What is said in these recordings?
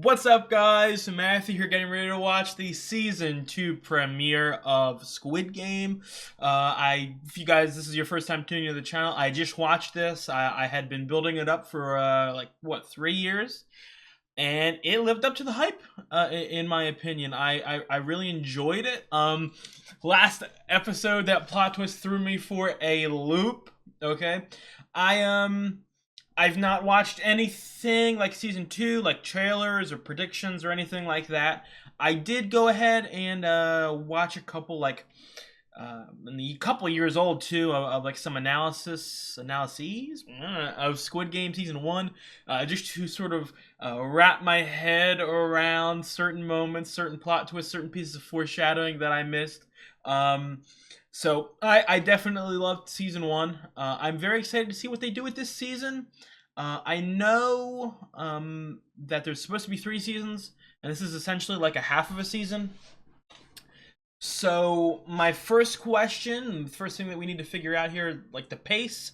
What's up, guys? Matthew here, getting ready to watch the season 2 premiere of Squid Game. If you guys, this is your first time tuning into the channel, I just watched this. I had been building it up for 3 years, and it lived up to the hype. In my opinion, I really enjoyed it. Last episode, that plot twist threw me for a loop. Okay, I've not watched anything like season 2, like trailers or predictions or anything like that. I did go ahead and watch a couple a couple years old too of like some analyses of Squid Game season 1, just to sort of wrap my head around certain moments, certain plot twists, certain pieces of foreshadowing that I missed. So I definitely loved season 1. I'm very excited to see what they do with this season. I know that there's supposed to be 3 seasons, and this is essentially like a half of a season. So my first question, the first thing that we need to figure out here, like the pace,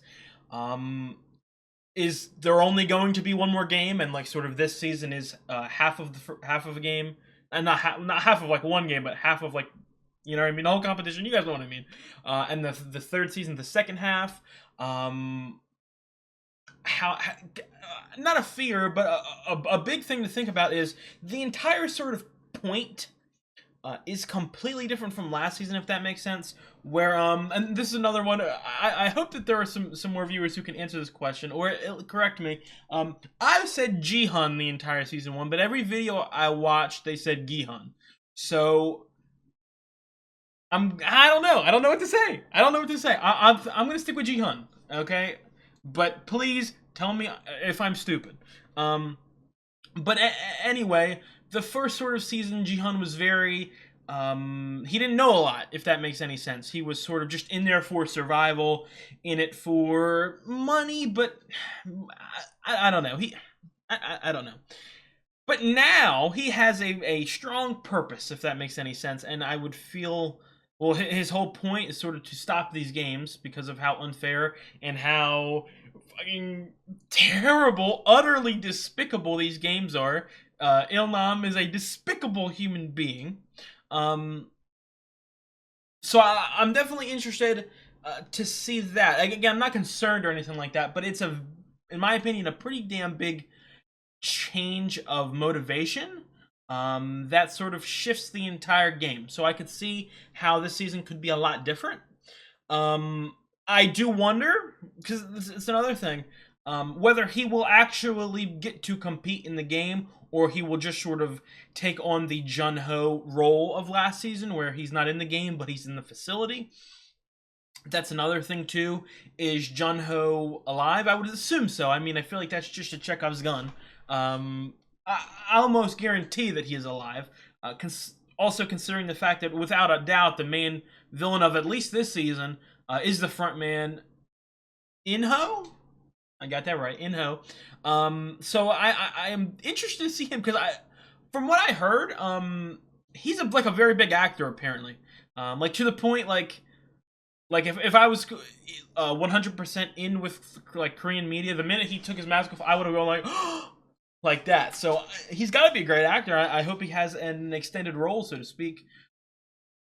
is there only going to be one more game, and like sort of this season is half of a game, and not half of like one game, but half of like, you know what I mean, the whole competition. You guys know what I mean. And the third season, the second half. Not a fear, but a big thing to think about is the entire sort of point is completely different from last season, if that makes sense. Where and this is another one. I hope that there are some more viewers who can answer this question or correct me. I've said Jihan the entire season 1, but every video I watched they said Gihan. So I don't know. I don't know what to say. I'm gonna stick with Jihan. Okay. But please tell me if I'm stupid. But anyway, the first sort of season, Jihan was very, he didn't know a lot, if that makes any sense. He was sort of just in there for survival, in it for money, but I don't know. I don't know. But now he has a strong purpose, if that makes any sense, and I would feel... Well, his whole point is sort of to stop these games because of how unfair and how fucking terrible, utterly despicable these games are. Ilnam is a despicable human being. So I'm definitely interested to see that. Again, I'm not concerned or anything like that, but it's in my opinion, a pretty damn big change of motivation. That sort of shifts the entire game. So I could see how this season could be a lot different. I do wonder, because it's another thing, whether he will actually get to compete in the game, or he will just sort of take on the Jun-ho role of last season, where he's not in the game, but he's in the facility. That's another thing, too. Is Jun-ho alive? I would assume so. I mean, I feel like that's just a Chekhov's gun. I almost guarantee that he is alive. Also considering the fact that, without a doubt, the main villain of at least this season is the front man, In-ho? I got that right, In-ho. So I am interested to see him, because from what I heard, he's like a very big actor, apparently. Like, to the point, like if I was 100% in with like Korean media, the minute he took his mask off, I would have gone like... like that. So he's got to be a great actor. I hope he has an extended role, so to speak.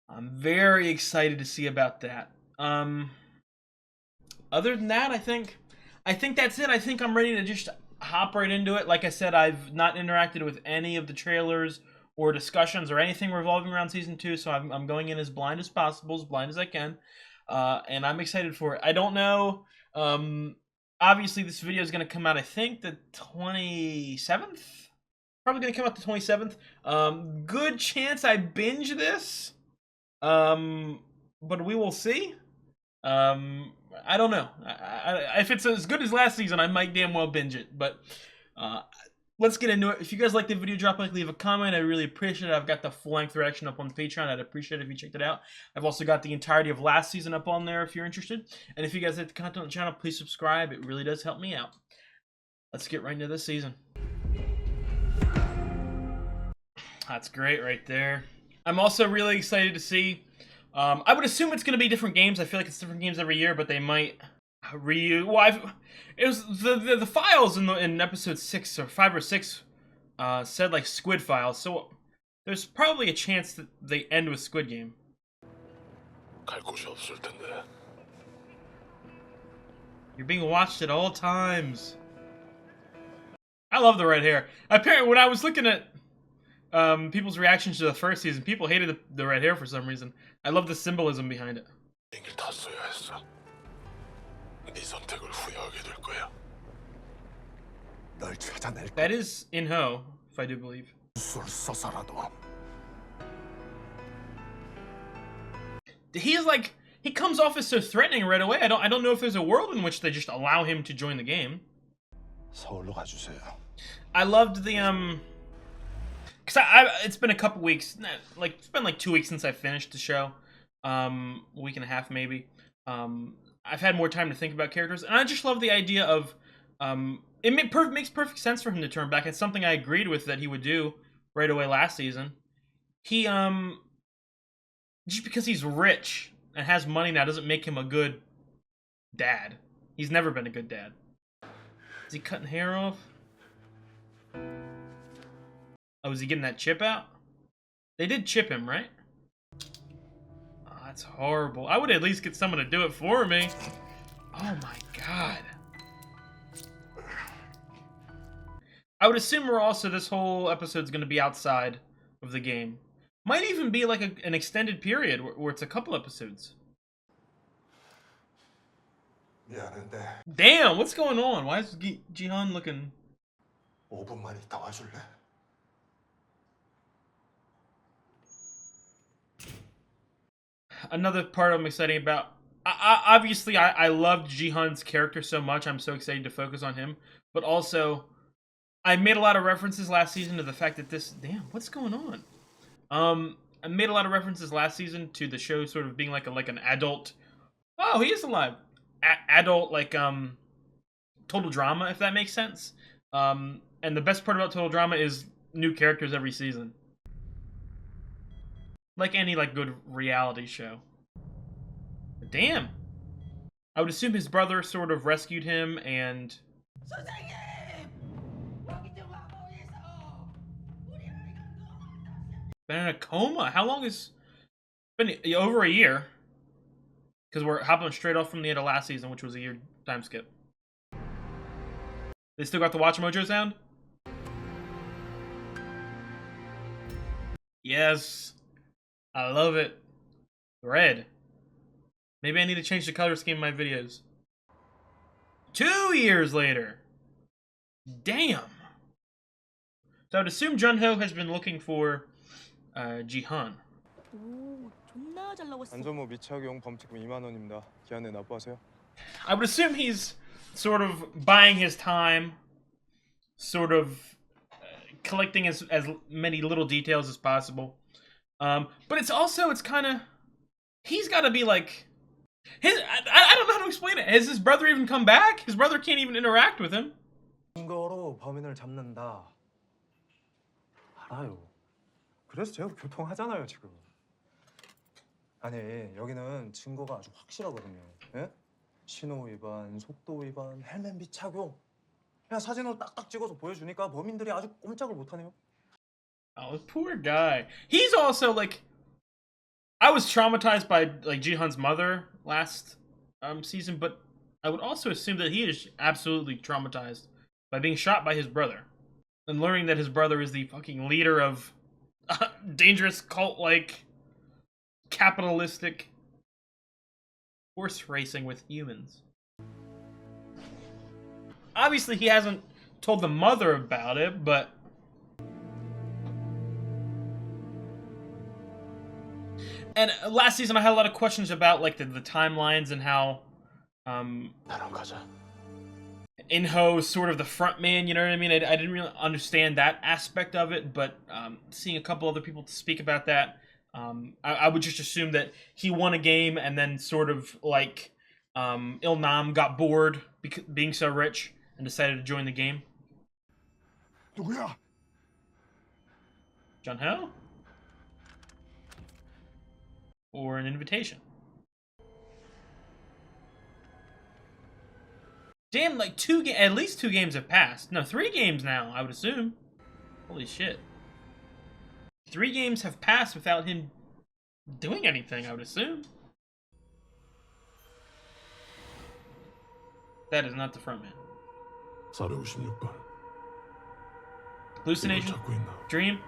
I'm very excited to see about that. Other than that, I think that's it. I think I'm ready to just hop right into it. Like I said, I've not interacted with any of the trailers or discussions or anything revolving around season 2, so I'm going in as blind as possible, as blind as I can. And I'm excited for it. I don't know. Obviously, this video is going to come out, I think, the 27th? Probably going to come out the 27th. Good chance I binge this. But we will see. I don't know. If it's as good as last season, I might damn well binge it. But let's get into it. If you guys like the video, drop a like, leave a comment. I really appreciate it. I've got the full-length reaction up on Patreon. I'd appreciate it if you checked it out. I've also got the entirety of last season up on there if you're interested. And if you guys like the content on the channel, please subscribe. It really does help me out. Let's get right into this season. That's great right there. I'm also really excited to see... I would assume it's going to be different games. I feel like it's different games every year, but they might... It was the files in episode 6 or 5 or 6 said like Squid Files, so there's probably a chance that they end with Squid Game. 갈 곳이 없을 텐데. You're being watched at all times. I love the red hair. Apparently, when I was looking at people's reactions to the first season, people hated the red hair for some reason. I love the symbolism behind it. 비행기를 탔어야 했어. 네 선택을 후회하게 될 거야. 널 찾아낼 That is In-ho, if I do believe. 술 써서라도. He's like, he comes off as so threatening right away. I don't know if there's a world in which they just allow him to join the game. 서울로 가주세요. I loved the cause it's been a couple weeks, like it's been like 2 weeks since I finished the show, a week and a half maybe. I've had more time to think about characters, and I just love the idea of it makes perfect sense for him to turn back. It's something I agreed with that he would do right away last season. He just because he's rich and has money now doesn't make him a good dad. He's never been a good dad. Is he cutting hair off? Oh, is he getting that chip out? They did chip him, right? Oh, that's horrible. I would at least get someone to do it for me. Oh my god. I would assume we're also, this whole episode's going to be outside of the game. Might even be like an extended period where it's a couple episodes. 미안한데 Damn, what's going on? Why is Jihan looking... 5분만 있다 와줄래? Another part I'm excited about. Obviously, I loved Jihan's character so much. I'm so excited to focus on him. But also, I made a lot of references last season to the fact that this... Damn, what's going on? I made a lot of references last season to the show sort of being like an adult... Oh, he is alive. Adult, like, total drama, if that makes sense. And the best part about total drama is new characters every season. Like any, like, good reality show. But damn! I would assume his brother sort of rescued him and... Been in a coma? How long has... Been over a year. Because we're hopping straight off from the end of last season, which was a year time skip. They still got the Watch Mojo sound? Yes. I love it. Red. Maybe I need to change the color scheme of my videos. 2 years later. Damn. So I would assume Jun-ho has been looking for Jihan. 오, 존나 잘 나왔어. 안전모 미착용 범칙금 2만 원입니다. 기한 내 납부하세요. I would assume he's sort of buying his time, sort of collecting as many little details as possible. But it's also, it's kind of, he's got to be like, I don't know how to explain it. Has his brother even come back? His brother can't even interact with him. 증거로 범인을 잡는다. 알아요. 그래서 제가 교통하잖아요 지금. 아니 여기는 증거가 아주 확실하거든요. 예? 신호 위반, 속도 위반, 헬멧 미착용. 그냥 사진으로 딱딱 찍어서 보여주니까 범인들이 아주 꼼짝을 못하네요. Oh, this poor guy. He's also like, I was traumatized by like Jihan's mother last season, but I would also assume that he is absolutely traumatized by being shot by his brother and learning that his brother is the fucking leader of dangerous cult-like capitalistic horse racing with humans. Obviously, he hasn't told the mother about it, but and last season I had a lot of questions about like the timelines and how 나랑 가자. In-ho is sort of the front man, you know what I mean? I didn't really understand that aspect of it, but seeing a couple other people speak about that, I would just assume that he won a game and then sort of like Il-nam got bored being so rich and decided to join the game. 누구야? Jun-ho? Or an invitation? Damn, like at least 2 games have passed. No, 3 games now, I would assume. Holy shit. 3 games have passed without him doing anything, I would assume. That is not the front man. 456번. Hallucination? 찾고 있나? Dream?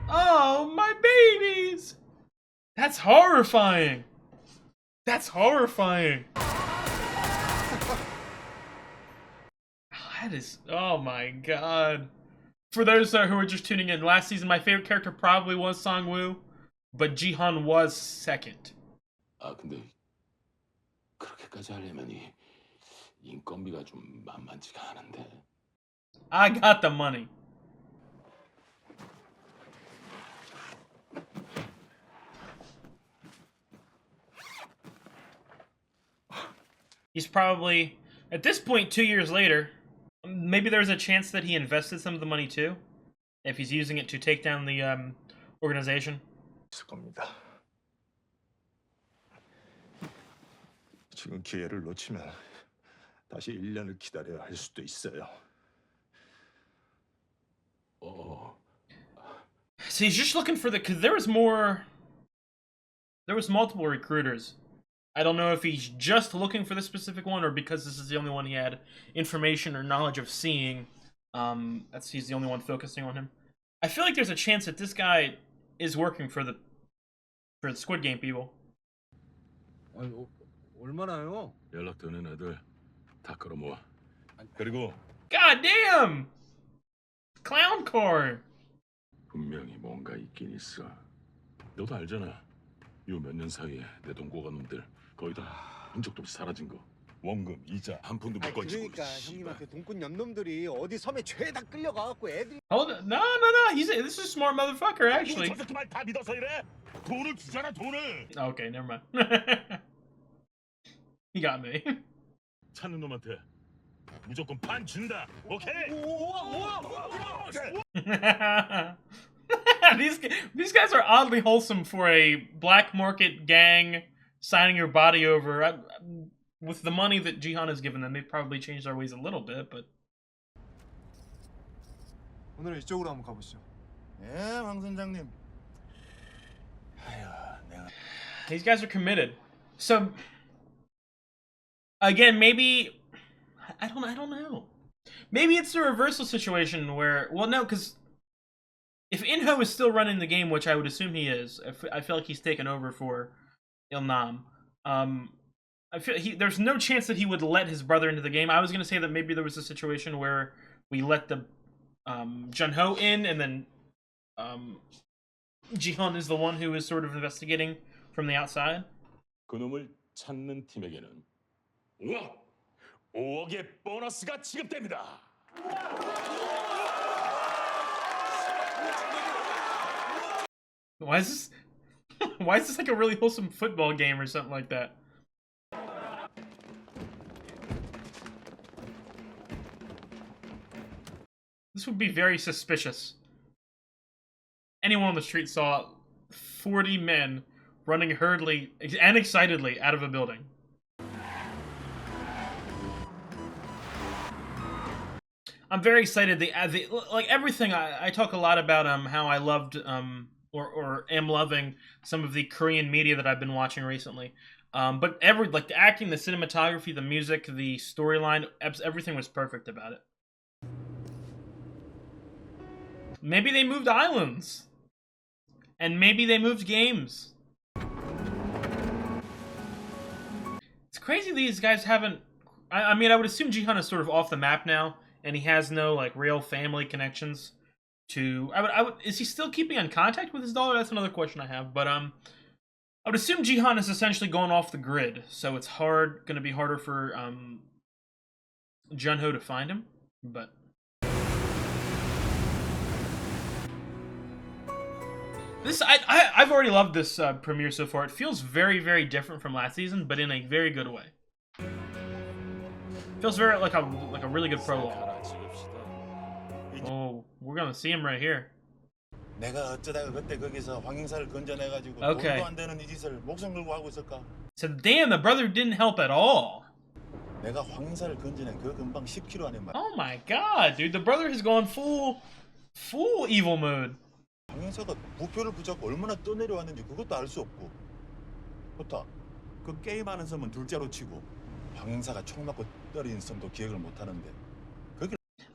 Oh, my babies! That's horrifying! That's horrifying! That is... Oh my god. For those who are just tuning in, last season my favorite character probably was Sang-woo, but Jihan was second. 아 근데 그렇게까지 하려면 이 인건비가 좀 만만치가 않은데. I got the money. He's probably, at this point, 2 years later, maybe there's a chance that he invested some of the money too, if he's using it to take down the organization. 있을 겁니다. 지금 기회를 놓치면 다시 1년을 기다려야 할 수도 있어요. So he's just looking for the, because there was multiple recruiters. I don't know if he's just looking for the specific one or because this is the only one he had information or knowledge of seeing. He's the only one focusing on him. I feel like there's a chance that this guy is working for the Squid Game people. 얼마나요? 연락되는 애들 다 끌어모아. 그리고 God damn! Clown car! 분명히 뭔가 있긴 있어. 너도 알잖아. 요 몇 년 사이에 내 돈 고간 놈들 거의 다 흔적도 없이 사라진 거. 원금, 이자 한 푼도 못 건지고. 그러니까 형님한테 돈꾼 연놈들이 어디 섬에 죄다 끌려가갖고 애들이 Hold on. No. This is a smart motherfucker, actually. 저 새끼 말 다 믿어서 이래. 돈을 주잖아 돈을. Okay, never mind. He got me. 찾는 놈한테 무조건 반 준다. 오케이? These guys are oddly wholesome for a black market gang signing your body over. With the money that Jihan has given them, they've probably changed their ways a little bit, but... 오늘은 이쪽으로 한번 가보시죠. 예, 황 선장님. These guys are committed. So... Again, maybe... I don't know. Maybe it's a reversal situation where... Well, no, because... If Inho is still running the game, which I would assume he is, I feel like he's taken over for Ilnam. I feel there's no chance that he would let his brother into the game. I was going to say that maybe there was a situation where we let the Jun-ho in, and then Jihan is the one who is sort of investigating from the outside. 그놈을 찾는 팀에게는 5억의 보너스가 지급됩니다. Why is this like a really wholesome football game or something like that? This would be very suspicious. Anyone on the street saw 40 men running hurriedly and excitedly out of a building. I'm very excited. Like everything, I talk a lot about how I loved or am loving some of the Korean media that I've been watching recently. But the acting, the cinematography, the music, the storyline, everything was perfect about it. Maybe they moved islands. And maybe they moved games. It's crazy these guys haven't... I mean, I would assume Jihan is sort of off the map now, and he has no, like, real family connections to... Is he still keeping in contact with his daughter? That's another question I have. But, I would assume Jihan is essentially going off the grid, so it's gonna be harder for, Jun-ho to find him, but... I've already loved this premiere so far. It feels very, very different from last season, but in a very good way. Feels very like a really good prologue. Oh, we're gonna see him right here. 내가 어쩌다가 그때 거기서 황행사를 건져내가지고 Okay. 돈도 안 되는 이 짓을 목숨 걸고 하고 있을까? So damn, the brother didn't help at all. 내가 황행사를 건져낸 그 금방 10kg 안에 말. Oh my god, dude, the brother has gone full full evil mode. 방행사가 목표를 붙잡고 얼마나 떠내려왔는지 그것도 알 수 없고. 좋다. 그 게임하는 섬은 둘째로 치고 방행사가 총 맞고 떨어진 섬도 기억을 못 하는데.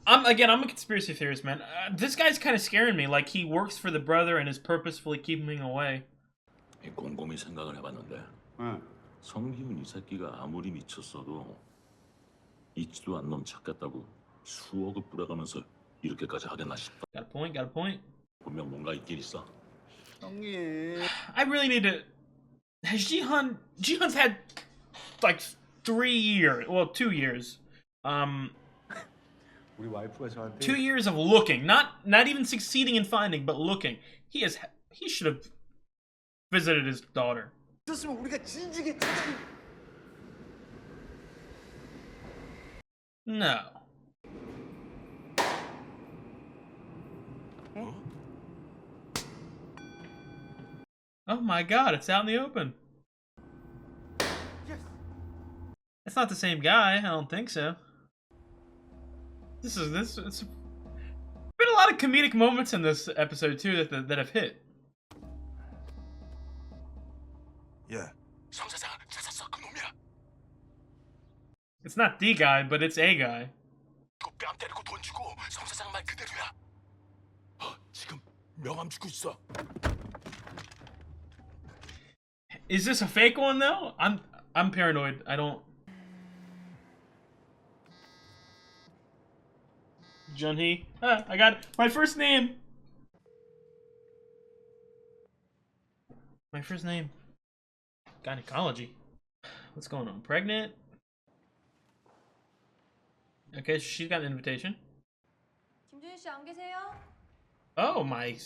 I'm a conspiracy theorist, man. This guy's kind of scaring me. Like he works for the brother and is purposefully keeping him away. 곰곰이 생각을 해봤는데 응. 성기훈 이 새끼가 아무리 미쳤어도 있지도 않는 놈 찾겠다고 수억을 뿌려가면서 이렇게까지 하겠나 싶다. Got a point. Got a point. 분명 뭔가 있긴 있어. 형님. I really need to. Has Jihan's had like 2 years. 우리 와이프가 저한테 2 years of looking, not even succeeding in finding, but looking. He should have visited his daughter. 있었으면 우리가 진지게 찾아. No. Oh my god, it's out in the open. It's not the same guy, I don't think so. It's been a lot of comedic moments in this episode too that have hit. 예. 성 사장 찾았어. 그 놈이야. It's not the guy, but it's a guy. 그 뺨 때리고 돈 주고 성 사장 말 그대로야. 지금 명함 주고 있어. Is this a fake one though? I'm paranoid. I don't. Junhee. I got my first name. My first name. Gynecology. What's going on? Pregnant? Okay, she's got an invitation. 김준희 씨 안 계세요? Oh my,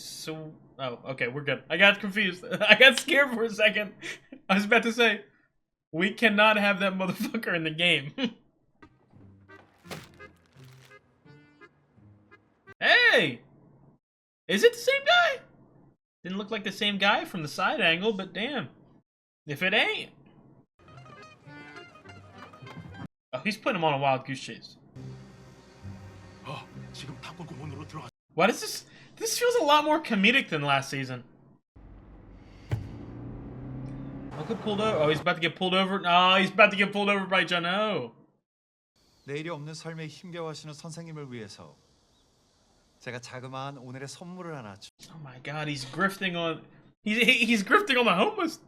oh, okay, we're good. I got confused. I got scared for a second. I was about to say, we cannot have that motherfucker in the game. Hey! Is it the same guy? Didn't look like the same guy from the side angle, but damn. If it ain't. Oh, he's putting him on a wild goose chase. 지금 탐구공원으로 들어가. What is this? This feels a lot more comedic than last season. I'll get pulled over. Oh, he's about to get pulled over. No, he's about to get pulled over by Jun-ho. 내일이 없는 삶에 힘겨워하시는 선생님을 위해서 제가 자그마한 오늘의 선물을 하나 주. Oh my god, he's grifting on. He's grifting on the homeless.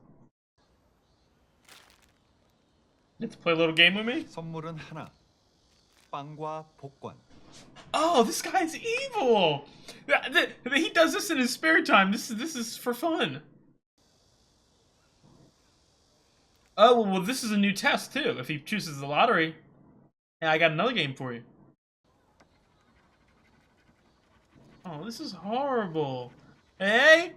Let's play a little game with me. 선물은 하나. 빵과 복권. Oh, this guy's evil. He does this in his spare time. This is for fun. Oh well, this is a new test too. If he chooses the lottery, yeah, I got another game for you. Oh, this is horrible. Hey.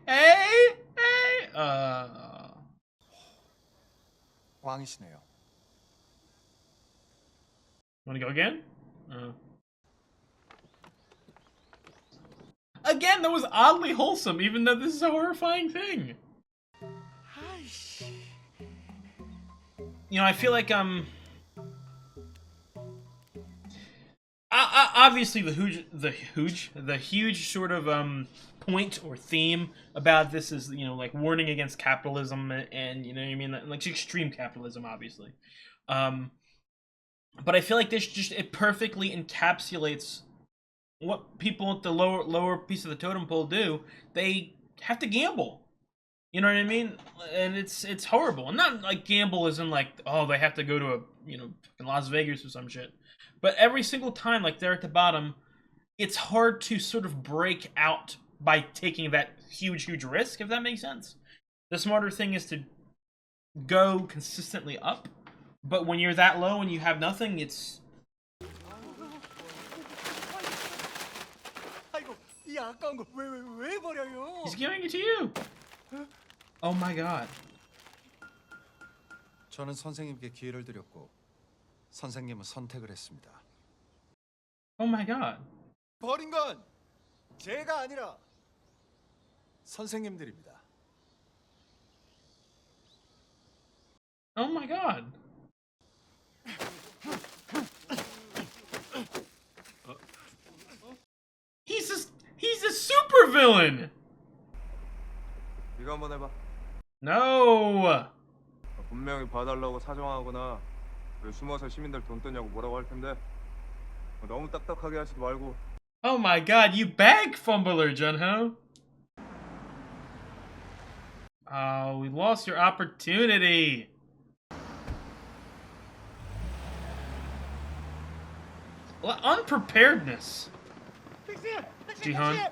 왕이시네요. Want to go again? Again, that was oddly wholesome, even though this is a horrifying thing. You know, I feel like obviously the huge sort of point or theme about this is, you know, like warning against capitalism and you know what I mean, like extreme capitalism, obviously. But I feel like this it perfectly encapsulates what people at the lower piece of the totem pole do. They have to gamble. You know what I mean? And it's horrible. And not like gamble as in like, oh, they have to go to in Las Vegas or some shit. But every single time, like they're at the bottom, it's hard to sort of break out by taking that huge risk, if that makes sense. The smarter thing is to go consistently up. But when you're that low and you have nothing, it's... 이 아까운 거 왜 버려요? He's giving it to you. Oh my god. 저는 선생님께 기회를 드렸고 선생님은 선택을 했습니다. Oh my god. 버린 건 제가 아니라 선생님들입니다. Oh my god. He's the super villain. 네가 한번 해봐. No. 분명히 봐달라고 사정하거나 왜 숨어서 시민들 돈 뜨냐고 뭐라고 할 텐데 너무 딱딱하게 하지도 말고. Oh my God, you bag fumbler, Junho. Oh, we lost your opportunity. Unpreparedness. Jihan.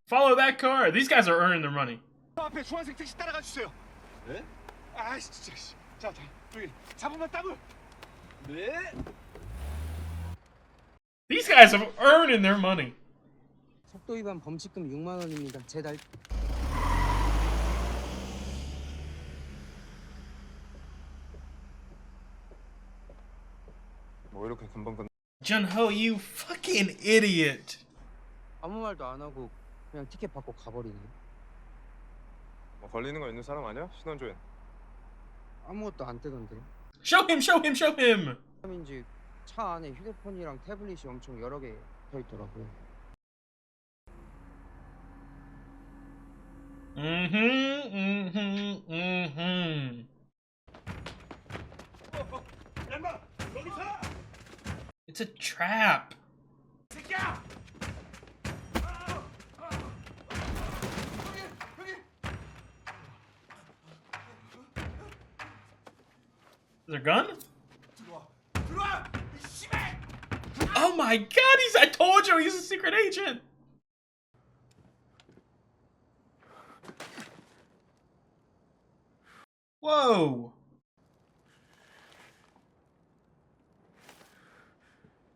Follow that car. These guys are earning their money. 앞에 주황색 택시 따라가 주세요. 네? 아 진짜. 자, 여기 잡으면 더블. 네. These guys are earning their money. 속도 위반 범칙금 6만 원입니다. 제달 뭐 이렇게 금방 끝. Junho, you fucking idiot. 아무 말도 안 하고 그냥 티켓 받고 가버리네. 뭐 걸리는 거 있는 사람 아니야? 신원조엔. 아무것도 안 뜨던데. Show him, show him, show him. 인지 차 안에 휴대폰이랑 태블릿이 엄청 여러 개 더 있더라고요. It's a trap. Is there a gun? Oh my God, I told you he's a secret agent. Whoa.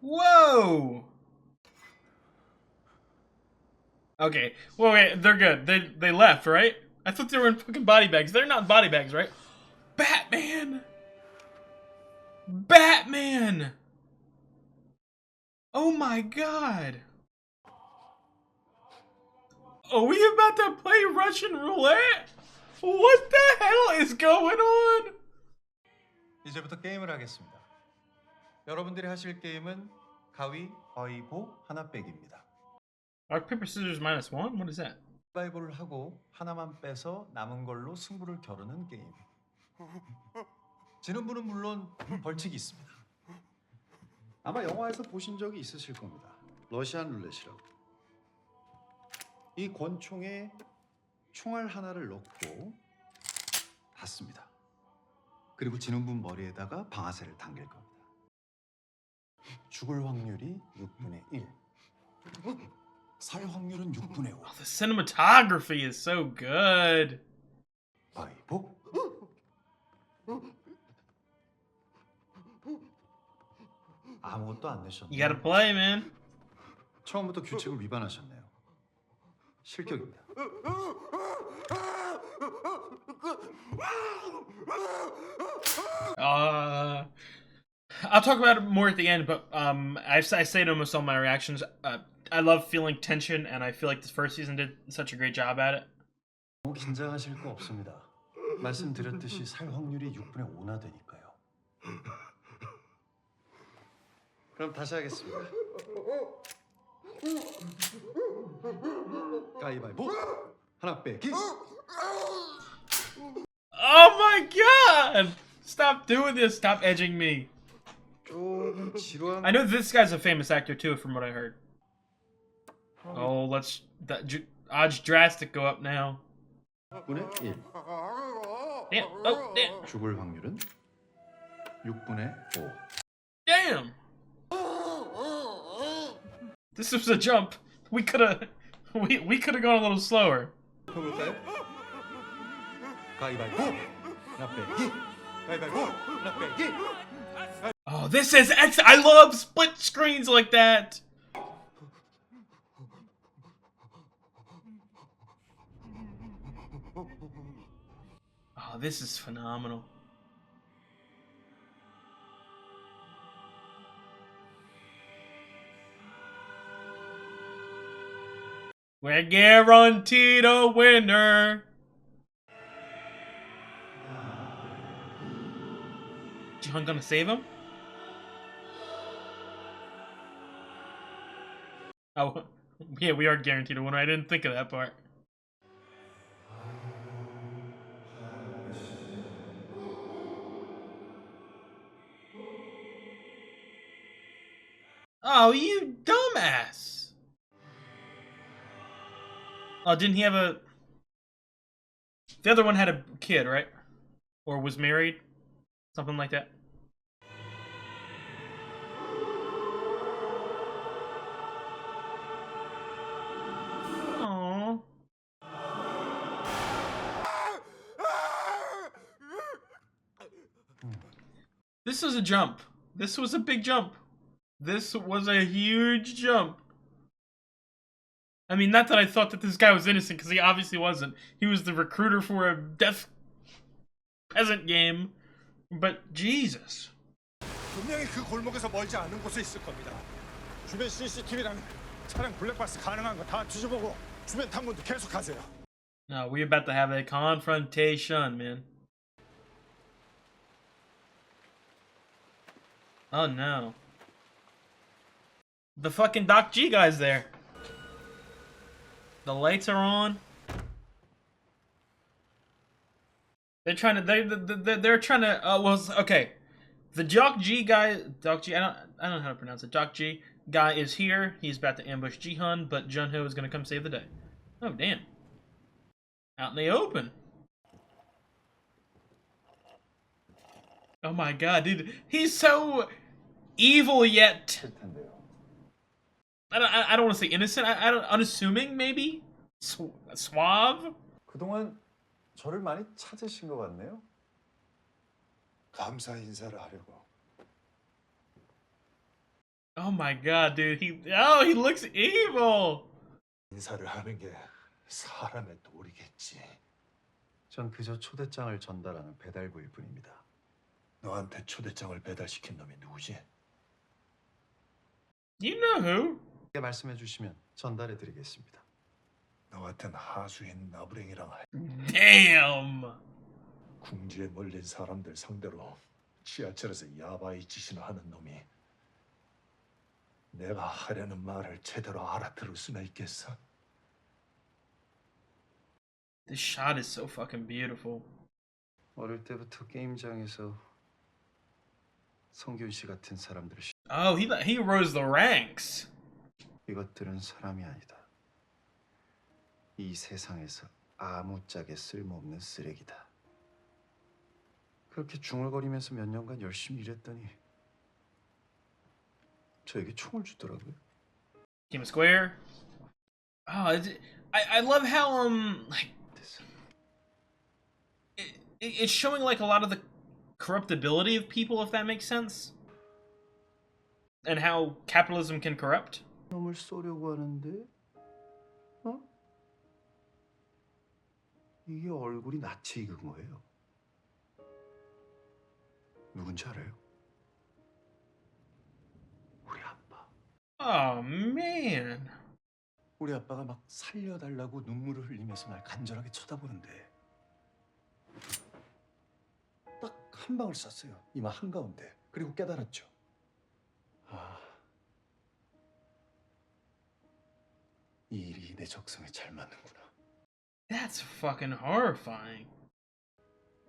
Whoa. Okay. Well, wait, they're good. They left, right? I thought they were in fucking body bags. They're not body bags, right? Batman. Batman. Oh my God. Are we about to play Russian roulette? What the hell is going on? 이제부터 게임을 하겠습니다. 여러분들이 하실 게임은 가위, 바위보, 하나 빼기입니다. Rock, paper, scissors -1? What is that? 가위보를 하고 하나만 빼서 남은 걸로 승부를 겨루는 게임. 지는 분은 물론 벌칙이 있습니다. 아마 영화에서 보신 적이 있으실 겁니다. 러시안 룰렛이라고. 이 권총에 총알 하나를 넣고 닫습니다. 그리고 지는 분 머리에다가 방아쇠를 당길 겁니다. 죽을 확률이 6분의 1. 살 확률은 6분의 5. Oh, the cinematography is so good. 바위보. 아무것도 안 You 내셨네요. gotta play, man. 처음부터 규칙을 위반하셨네요. 실격입니다. I'll talk about it more at the end, but I say it almost all my reactions. I love feeling tension, and I feel like this first season did such a great job at it. 너무 긴장하실 거 없습니다. 말씀드렸듯이 살 확률이 6분의 5나 되니까요. 그럼 다시 하겠습니다. 가위바위보 하나 빼기. Oh my God! Stop doing this. Stop edging me. 조금 지루한. I know this guy's a famous actor too, from what I heard. Oh, let's odds drastic go up now. 6분의 1. Damn. Oh, damn. 죽을 확률은 6분의 5. Damn. This was a jump. We could have gone a little slower. 해볼까요? 가위바위보 하나 빼기. 가위바위보 하나 빼기. Oh, this is I love split screens like that. Oh, this is phenomenal. We're guaranteed a winner. Jihan gonna save him? Oh, yeah, we are guaranteed a winner. I didn't think of that part. Oh, you dumbass! Oh, didn't he have a... The other one had a kid, right? Or was married? Something like that. Aww. This was a jump. This was a big jump. This was a huge jump. I mean, not that I thought that this guy was innocent, because he obviously wasn't. He was the recruiter for a death peasant game. But Jesus. 분명히 그 골목에서 멀지 않은 곳에 있을 겁니다. 주변 CCTV랑 차량 블랙박스 가능한 거 다 뒤져보고 주변 탐문도 계속하세요. No, we're about to have a confrontation, man. Oh no. The fucking Doc G guy's there. The lights are on. They're trying to. They're trying to. Well, okay. The Doc G guy. Doc G. I don't know how to pronounce it. Doc G guy is here. He's about to ambush Jihan, but Junho is gonna come save the day. Oh damn. Out in the open. Oh my god, dude. He's so evil yet. I don't want to say innocent. I don't, unassuming maybe. Suave. 그동안 저를 많이 찾으신 것 같네요. 감사 인사를 하려고. Oh my god, dude. He looks evil. 인사를 하는 게 사람의 도리겠지. 전 그저 초대장을 전달하는 배달부일 뿐입니다. 너한테 초대장을 배달시킨 놈이 누구지? You know who? 말씀해 주시면 전달해 드리겠습니다. 너 같은 하수인 나부랭이랑 Damn. 궁지에 몰린 사람들 상대로 지하철에서 야바이 짓이나 하는 놈이 내가 하려는 말을 제대로 알아들을 수나 있겠어? This shot is so fucking beautiful. 어릴 때부터 게임장에서 성균 씨 같은 사람들을 Oh, he rose the ranks. 이것들은 사람이 아니다. 이 세상에서 아무짝에 쓸모없는 쓰레기다. 그렇게 중얼거리면서 몇 년간 열심히 일했더니 저에게 총을 주더라고요. Team Square. Oh, I love how like it's showing like a lot of the corruptibility of people, if that makes sense, and how capitalism can corrupt. 놈을 쏘려고 하는데, 어? 이게 얼굴이 낯이 익은 거예요. 누군지 알아요? 우리 아빠. Oh man. 우리 아빠가 막 살려달라고 눈물을 흘리면서 날 간절하게 쳐다보는데 딱 한 방울 쐈어요. 이마 한가운데. 그리고 깨달았죠. 아, 이 일이 내 적성에 잘 맞는구나. That's fucking horrifying.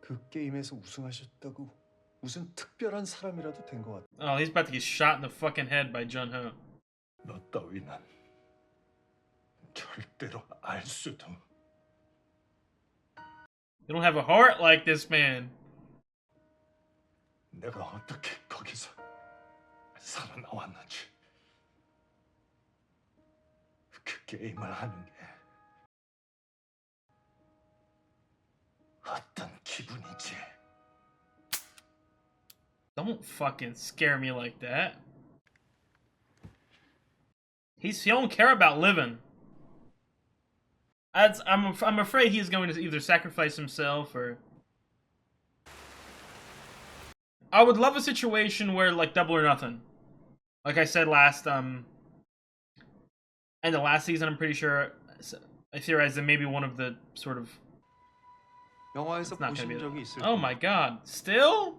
그 게임에서 우승하셨다고 무슨 특별한 사람이라도 된 것 같아. Oh, he's about to get shot in the fucking head by Junho. 너 따위는 절대로 알 수도. You don't have a heart like this man. 내가 어떻게 거기서 살아나왔는지, 그 게임을 하는 게 어떤 기분이지? Don't fucking scare me like that. He don't care about living. I'm afraid he's going to either sacrifice himself or. I would love a situation where like Double or Nothing, like I said last and the last season, I'm pretty sure I theorized that maybe one of the sort of. 영화에서 It's not gonna 보신 be. 적이 있을 Oh my god! Still,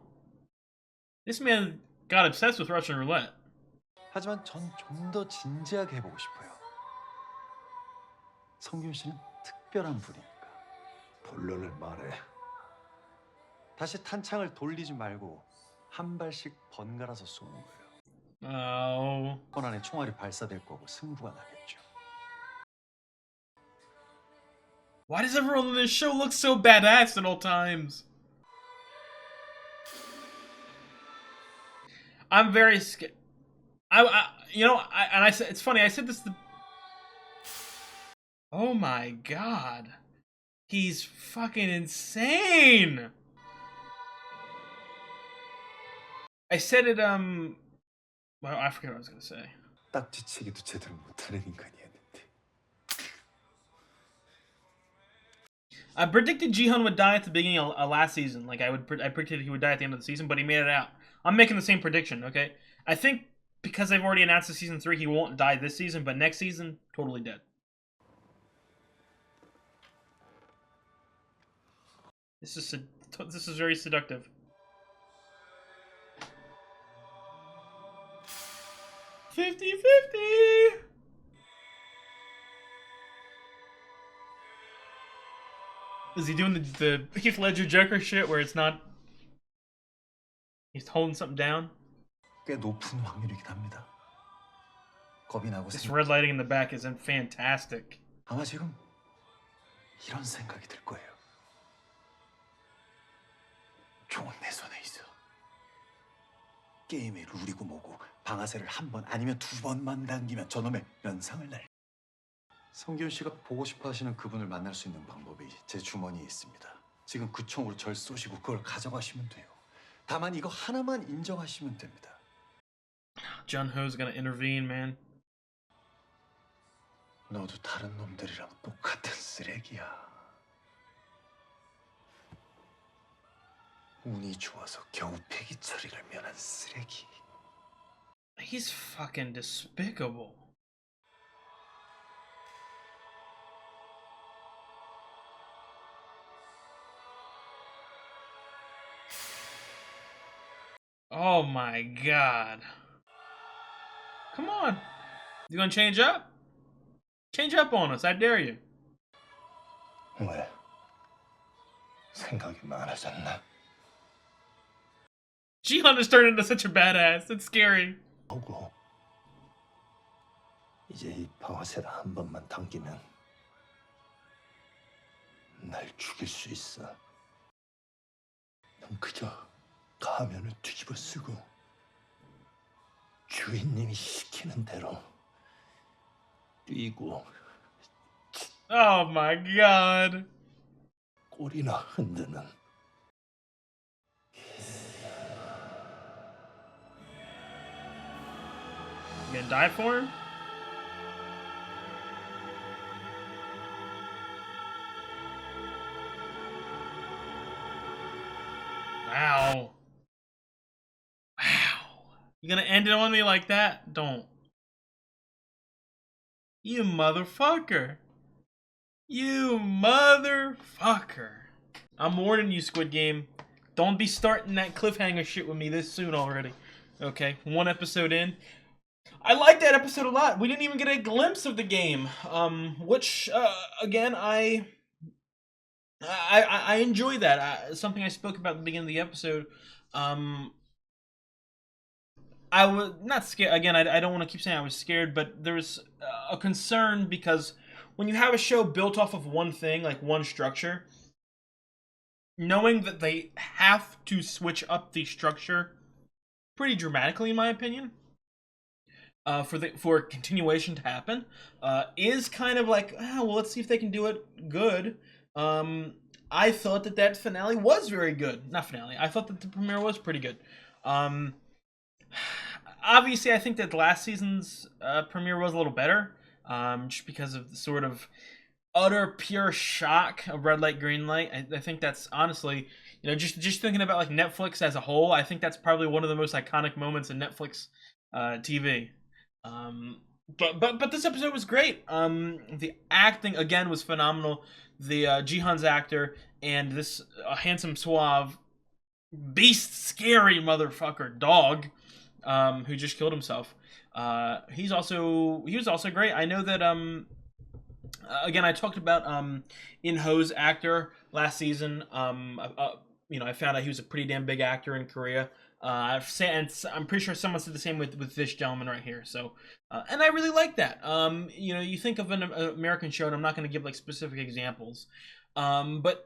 this man got obsessed with Russian roulette. 하지만 전 좀 더 진지하게 해보고 싶어요. 성균 씨는 특별한 분이니까. 본론을 말해. 다시 탄창을 돌리지 말고 한 발씩 번갈아서 쏘는 거예요. Oh. 번 안에 총알이 발사될 거고 승부가 나겠죠. Why does everyone on this show look so badass at all times? I'm very scared. I said it's funny. I said this. Oh my god, he's fucking insane. I said it. Well, I forget what I was gonna say. 딱지치기도 제대로 못하는 인간이었는데. I predicted Jihan would die at the beginning of last season. Like I predicted he would die at the end of the season, but he made it out. I'm making the same prediction. Okay, I think because they've already announced the season 3, he won't die this season, but next season, totally dead. This is very seductive. 50-50. Is he doing the Heath Ledger Joker shit where it's not... He's holding something down? 꽤 높은 확률이긴 합니다. 겁이 나고 This red lighting in the back isn't fantastic. 아마 지금 이런 생각이 들 거예요. 총은 내 손에 있어. 게임의 룰이고 뭐고 방아쇠를 한 번 아니면 두 번만 당기면 저놈의 면상을 날. 성기훈 씨가 보고 싶어 하시는 그분을 만날 수 있는 방법이 제 주머니에 있습니다. 지금 그 총으로 절 쏘시고 그걸 가져가시면 돼요. 다만 이거 하나만 인정하시면 됩니다. Jun Ho's gonna intervene, man. 너도 다른 놈들이랑 똑같은 쓰레기야. 운이 좋아서 겨우 폐기 처리를 면한 쓰레기. He's fucking despicable. Oh my god. Come on. You gonna change up? Change up on us, I dare you. 왜? 생각이 많아졌나? Jihan is turning into such a badass. It's scary. 보고 이제 이 방아쇠를 한 번만 당기면 날 죽일 수 있어. 넌 그저 가면을 뒤집어 쓰고 주인님이 시키는 대로 뛰고 Oh my god. 꼬리나 흔드는. You gonna die for him? Wow. Wow. You gonna end it on me like that? Don't. You motherfucker. You motherfucker. I'm warning you, Squid Game. Don't be starting that cliffhanger shit with me this soon already. Okay, 1 episode in. I liked that episode a lot. We didn't even get a glimpse of the game, which again I enjoy that. Something I spoke about at the beginning of the episode. I was not scared. Again, I don't want to keep saying I was scared, but there was a concern because when you have a show built off of one thing, like one structure, knowing that they have to switch up the structure pretty dramatically, in my opinion, for continuation to happen, is kind of like, well, let's see if they can do it good. I thought that finale was very good. Not finale. I thought that the premiere was pretty good. Obviously, I think that last season's premiere was a little better, just because of the sort of utter pure shock of red light, green light. I think that's honestly, just thinking about like Netflix as a whole, I think that's probably one of the most iconic moments in Netflix TV. But this episode was great. The acting again was phenomenal. The Jihan's actor and this handsome, suave, beast, scary motherfucker dog, who just killed himself. He was also great. I know that Again, I talked about In-Ho's actor last season. I found out he was a pretty damn big actor in Korea. And I'm pretty sure someone said the same with this gentleman right here. So, and I really like that. You think of an American show, and I'm not going to give like specific examples, but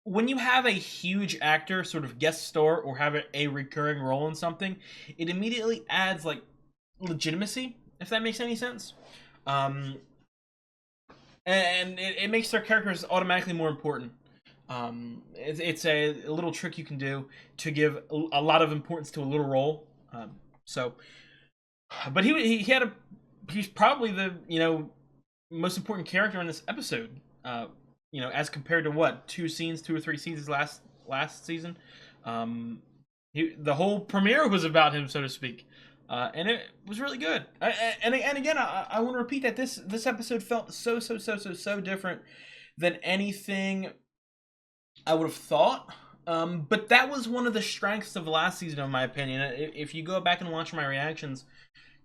when you have a huge actor sort of guest star or have a recurring role in something, it immediately adds like legitimacy, if that makes any sense. And it makes their characters automatically more important. It's a little trick you can do to give a lot of importance to a little role. But he's probably the most important character in this episode. As compared to what 2 or 3 seasons last season. The whole premiere was about him, so to speak. And it was really good. And again, I want to repeat that this episode felt so different than anything I would have thought. But that was one of the strengths of last season, in my opinion. If you go back and watch my reactions,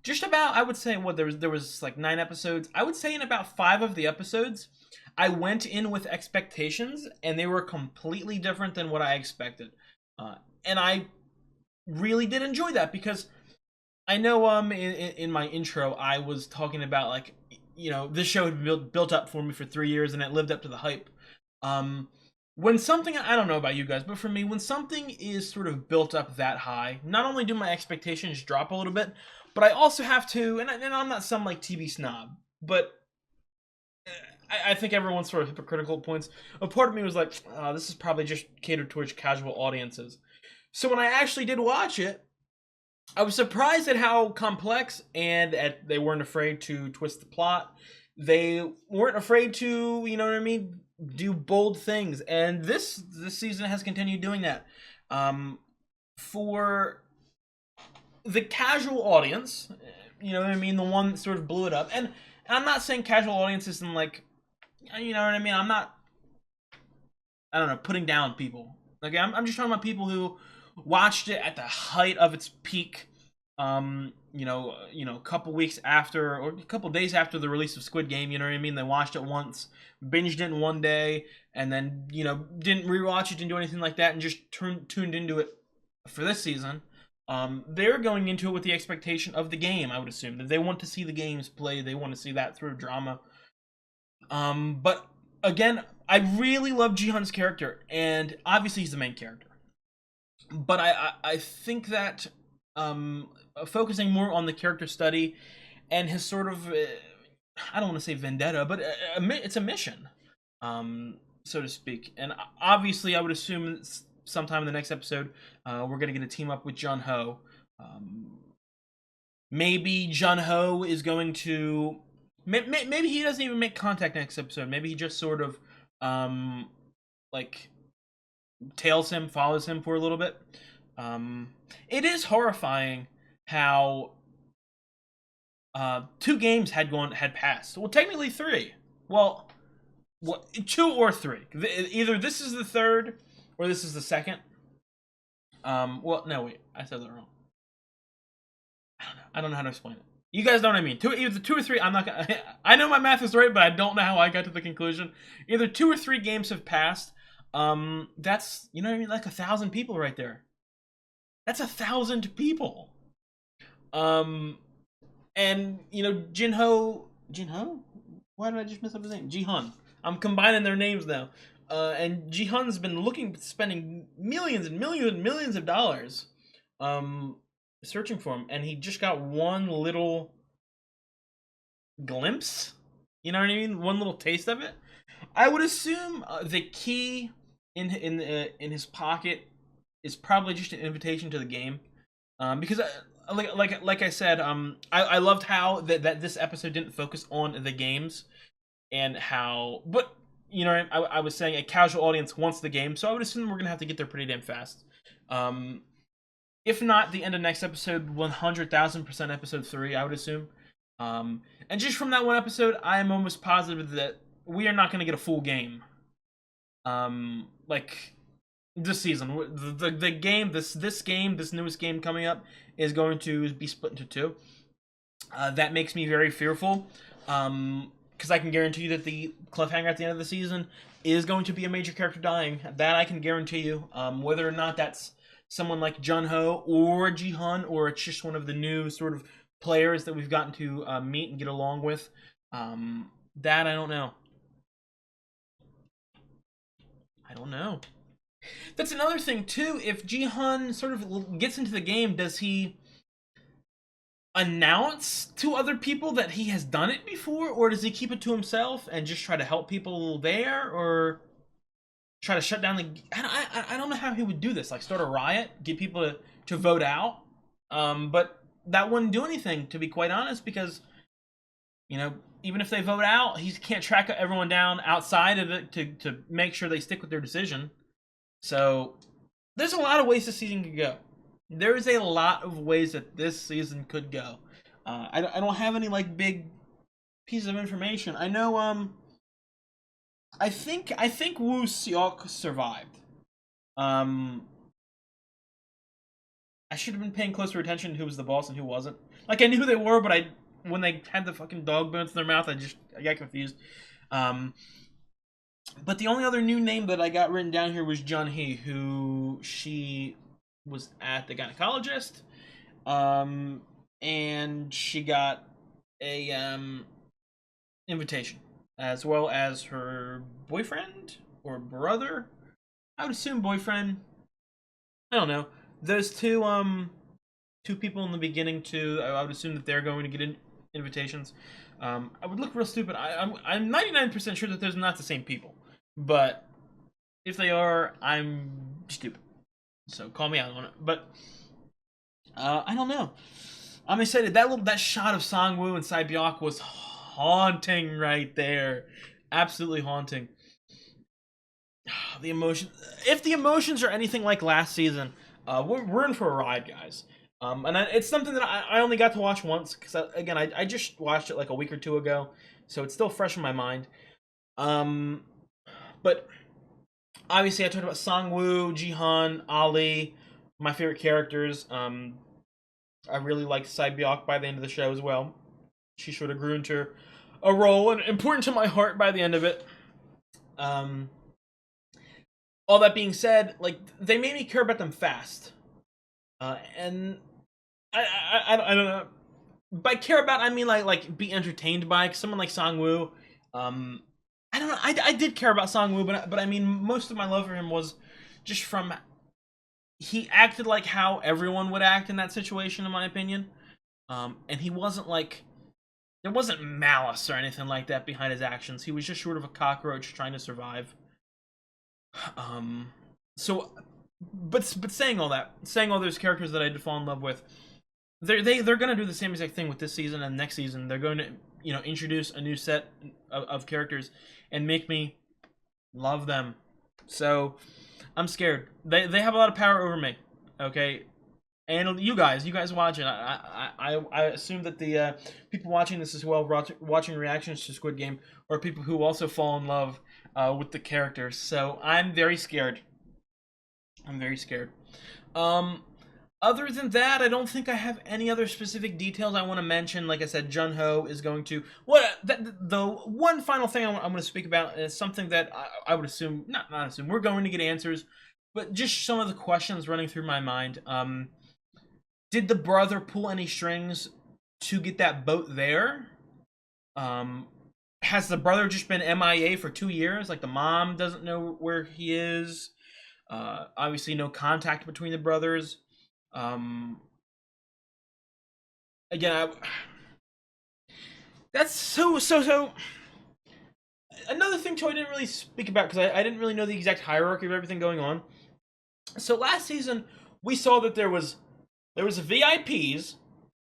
just about, I would say, there was like 9 episodes. I would say in about 5 of the episodes, I went in with expectations, and they were completely different than what I expected. And I really did enjoy that, because I know in my intro I was talking about, like, this show had built up for me for 3 years, and it lived up to the hype. When something, I don't know about you guys, but for me, when something is sort of built up that high, not only do my expectations drop a little bit, but I also have to, and I'm not some like TV snob, but I think everyone's sort of hypocritical at points. A part of me was like, oh, this is probably just catered towards casual audiences. So when I actually did watch it, I was surprised at how complex, and they weren't afraid to twist the plot. They weren't afraid to, do bold things. And this season has continued doing that. For the casual audience, the one that sort of blew it up. And I'm not saying casual audiences in like, I'm not, I don't know, putting down people. Like, I'm just talking about people who watched it at the height of its peak. A couple weeks after, or a couple days after the release of Squid Game. They watched it once, binged it in one day, and then didn't rewatch it, didn't do anything like that, and just tuned into it for this season. They're going into it with the expectation of the game. I would assume that they want to see the games play. They want to see that through drama. But again, I really love Ji-hun's character, and obviously he's the main character. But I think that focusing more on the character study and his sort of, I don't want to say vendetta, but it's a mission, so to speak. And obviously, I would assume sometime in the next episode, we're going to get a team up with Jun-ho. Maybe Jun-ho is going to... Maybe he doesn't even make contact next episode. Maybe he just sort of, follows him for a little bit. It is horrifying how 2 games had passed. Well, technically 3. Well, 2 or 3. Either this is the 3rd or this is the 2nd. Well, no, wait, I said that wrong. I don't know how to explain it. You guys know what I mean. Either 2 or 3. I'm not gonna. I know my math is right, but I don't know how I got to the conclusion. Either 2 or 3 games have passed. That's like 1,000 people right there. That's 1,000 people. And Jin-ho. Why did I just mess up his name? Ji-hun. I'm combining their names now. And Ji-hun's been spending millions and millions and millions of dollars, searching for him, and he just got one little glimpse. You know what I mean? One little taste of it. I would assume the key in his pocket is probably just an invitation to the game, because like I said, I loved how that this episode didn't focus on the games, and how, but I was saying a casual audience wants the game, so I would assume we're gonna have to get there pretty damn fast. If not the end of next episode, 100,000% episode 3, I would assume. And just from that one episode, I am almost positive that we are not going to get a full game. Like this season, the game, this newest game coming up is going to be split into 2. That makes me very fearful. Because because I can guarantee you that the cliffhanger at the end of the season is going to be a major character dying. That I can guarantee you. Whether or not that's someone like Jun-Ho or Ji-hun, or it's just one of the new sort of players that we've gotten to meet and get along with, that I don't know. I don't know. That's another thing too. If Ji-hun sort of gets into the game, does he announce to other people that he has done it before, or does he keep it to himself and just try to help people there, or try to shut down the? I don't know how he would do this. Like start a riot, get people to vote out. But that wouldn't do anything, to be quite honest, because you know, even if they vote out, he can't track everyone down outside of it to make sure they stick with their decision. So there's a lot of ways this season could go. There is a lot of ways that this season could go. I don't have any like big pieces of information. I know I think Woo Seok survived. I should have been paying closer attention to who was the boss and who wasn't. Like I knew who they were, but when they had the fucking dog bones in their mouth, I got confused. But the only other new name that I got written down here was Jun-Hee, who she was at the gynecologist, and she got a invitation, as well as her boyfriend or brother. I would assume boyfriend. I don't know. Those two people in the beginning too. I would assume that they're going to get invitations. I would look real stupid. I'm 99% sure that those are not the same people, but if they are, I'm stupid. So call me out on it. But I don't know. I'm excited. That shot of Sang-woo and Sae-byok was haunting right there. Absolutely haunting. The emotion. If the emotions are anything like last season, we're in for a ride, guys. And it's something that I only got to watch once, because I just watched it like a week or two ago, so it's still fresh in my mind. But obviously I talked about Sang-woo, Ji-hun, Ali, my favorite characters. I really liked Sae-byok by the end of the show as well. She sort of grew into a role and important to my heart by the end of it. All that being said, like they made me care about them fast, and I don't know. By care about, I mean like be entertained by. 'Cause someone like Sang-woo, I don't know. I did care about Sang-woo, but I mean most of my love for him was just from he acted like how everyone would act in that situation, in my opinion. And he wasn't like there wasn't malice or anything like that behind his actions. He was just sort of a cockroach trying to survive. So, but saying all that, saying all those characters that I did fall in love with, they're gonna do the same exact thing with this season and next season. They're going to introduce a new set of characters and make me love them. So I'm scared. They have a lot of power over me. Okay. And you guys watching, I assume that the people watching this as well, watching reactions to Squid Game, are people who also fall in love with the characters. So I'm very scared. I'm very scared. Other than that, I don't think I have any other specific details I want to mention. Like I said, Jun-Ho is going to... the one final thing I'm going to speak about is something that I would assume... Not assume, we're going to get answers, but just some of the questions running through my mind. Did the brother pull any strings to get that boat there? Has the brother just been MIA for 2 years? Like the mom doesn't know where he is. Obviously no contact between the brothers. Again, that's so. Another thing too I didn't really speak about, because I didn't really know the exact hierarchy of everything going on. So last season we saw that there was VIPs,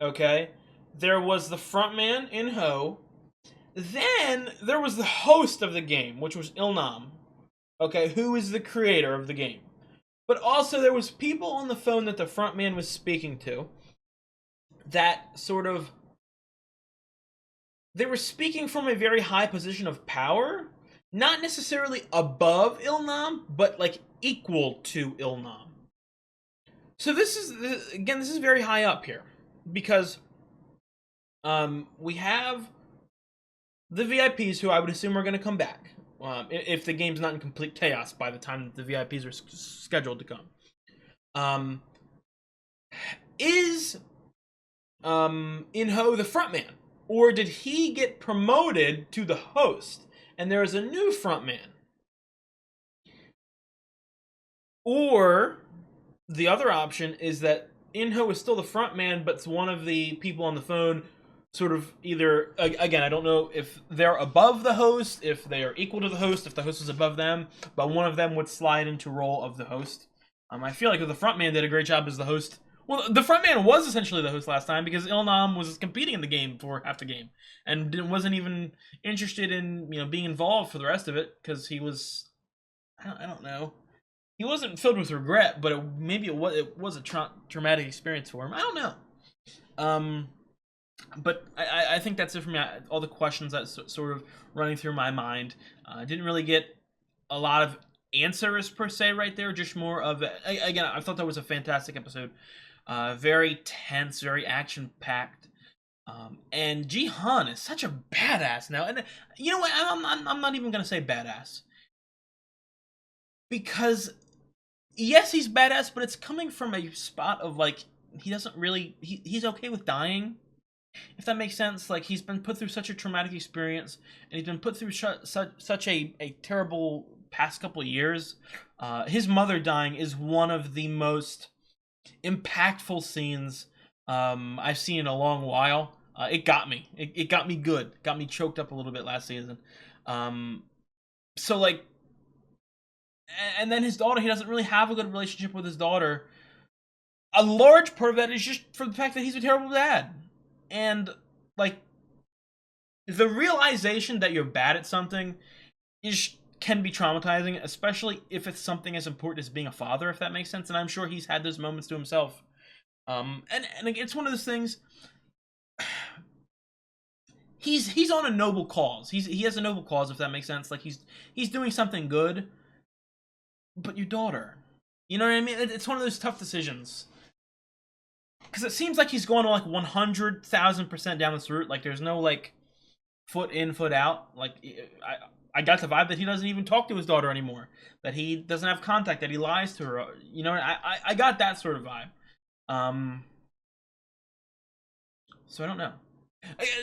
okay? There was the frontman in Ho. Then there was the host of the game, which was Ilnam, okay, who is the creator of the game. But also there was people on the phone that the frontman was speaking to that sort of... They were speaking from a very high position of power, not necessarily above Ilnam, but like equal to Ilnam. So this is very high up here, because we have the VIPs, who I would assume are going to come back, if the game's not in complete chaos by the time that the VIPs are scheduled to come, is Inho the frontman, or did he get promoted to the host and there is a new frontman? Or the other option is that Inho is still the frontman, but one of the people on the phone sort of either, again, I don't know if they're above the host, if they are equal to the host, if the host is above them, but one of them would slide into role of the host. I feel like the frontman did a great job as the host. Well, the frontman was essentially the host last time because Ilnam was competing in the game for half the game and wasn't even interested in being involved for the rest of it because he was, I don't know, he wasn't filled with regret, but maybe it was a traumatic experience for him. I don't know. But I think that's it for me. All the questions that sort of running through my mind. I didn't really get a lot of answers per se right there. Just more of again, I thought that was a fantastic episode. Very tense, very action packed. And Jihan is such a badass now. And you know what? I'm not even gonna say badass because yes, he's badass, but it's coming from a spot of like he doesn't really he's okay with dying. If that makes sense, like he's been put through such a traumatic experience, and he's been put through such a terrible past couple of years. His mother dying is one of the most impactful scenes I've seen in a long while. It got me. It got me good. Got me choked up a little bit last season. So like, and then his daughter, he doesn't really have a good relationship with his daughter. A large part of that is just for the fact that he's a terrible dad. And, like, the realization that you're bad at something can be traumatizing, especially if it's something as important as being a father, if that makes sense. And I'm sure he's had those moments to himself. And it's one of those things. He's on a noble cause. He has a noble cause, if that makes sense. Like he's doing something good. But your daughter, you know what I mean? It's one of those tough decisions. Because it seems like he's going like 100,000% down this route. Like there's no like foot in, foot out. Like I got the vibe that he doesn't even talk to his daughter anymore. That he doesn't have contact. That he lies to her. You know, I got that sort of vibe. So I don't know.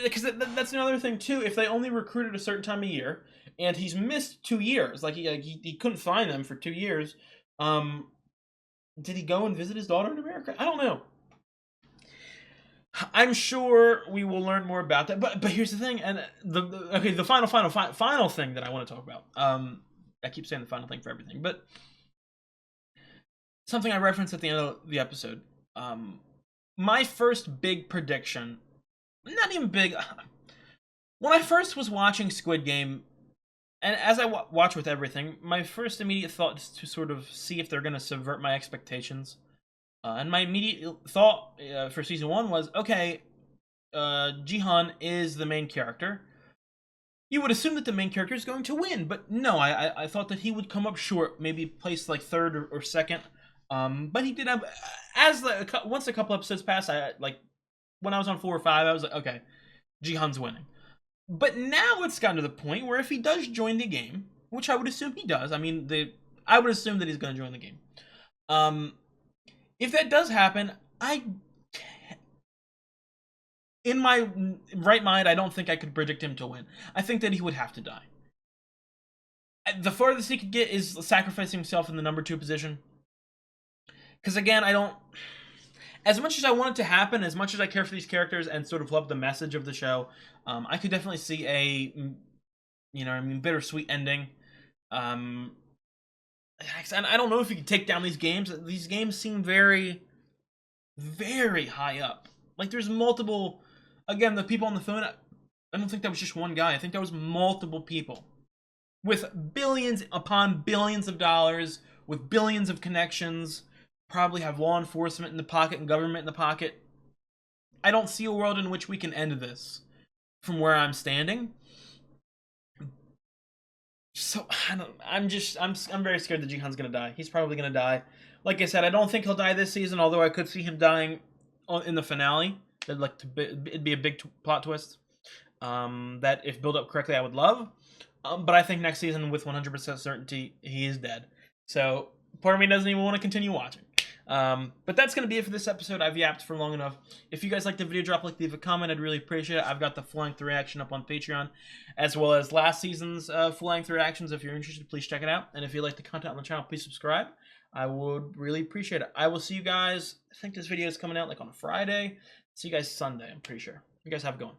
Because that's another thing too. If they only recruited a certain time of year, and he's missed 2 years, like he couldn't find them for 2 years. Did he go and visit his daughter in America? I don't know. I'm sure we will learn more about that, but here's the thing, and the final thing that I want to talk about. I keep saying the final thing for everything, but something I referenced at the end of the episode. My first big prediction, not even big. When I first was watching Squid Game, and as I watch with everything, my first immediate thought is to sort of see if they're going to subvert my expectations. And my immediate thought for season 1 was, okay, Jihan is the main character. You would assume that the main character is going to win, but no, I thought that he would come up short, maybe place like 3rd or 2nd. But he did have, once a couple episodes passed, when I was on 4 or 5, I was like, okay, Jihan's winning. But now it's gotten to the point where if he does join the game, which I would assume he does, I would assume that he's going to join the game. If that does happen, in my right mind, I don't think I could predict him to win. I think that he would have to die. The farthest he could get is sacrificing himself in the number 2 position. Because again, as much as I want it to happen, as much as I care for these characters and sort of love the message of the show, I could definitely see a, bittersweet ending. And I don't know if you can take down these games. These games seem very, very high up. Like there's multiple. Again, the people on the phone. I don't think that was just one guy. I think that was multiple people, with billions upon billions of dollars, with billions of connections. Probably have law enforcement in the pocket and government in the pocket. I don't see a world in which we can end this from where I'm standing. So I'm very scared that Jihan's gonna die. He's probably gonna die. Like I said, I don't think he'll die this season. Although I could see him dying in the finale. It'd be a big plot twist. that if built up correctly, I would love. But I think next season, with 100% certainty, he is dead. So part of me doesn't even want to continue watching. But that's going to be it for this episode. I've yapped for long enough. If you guys like the video, drop a like, leave a comment. I'd really appreciate it. I've got the full-length reaction up on Patreon, as well as last season's full-length reactions. If you're interested, please check it out. And if you like the content on the channel, please subscribe. I would really appreciate it. I will see you guys. I think this video is coming out like on a Friday. See you guys Sunday, I'm pretty sure. You guys have a good one.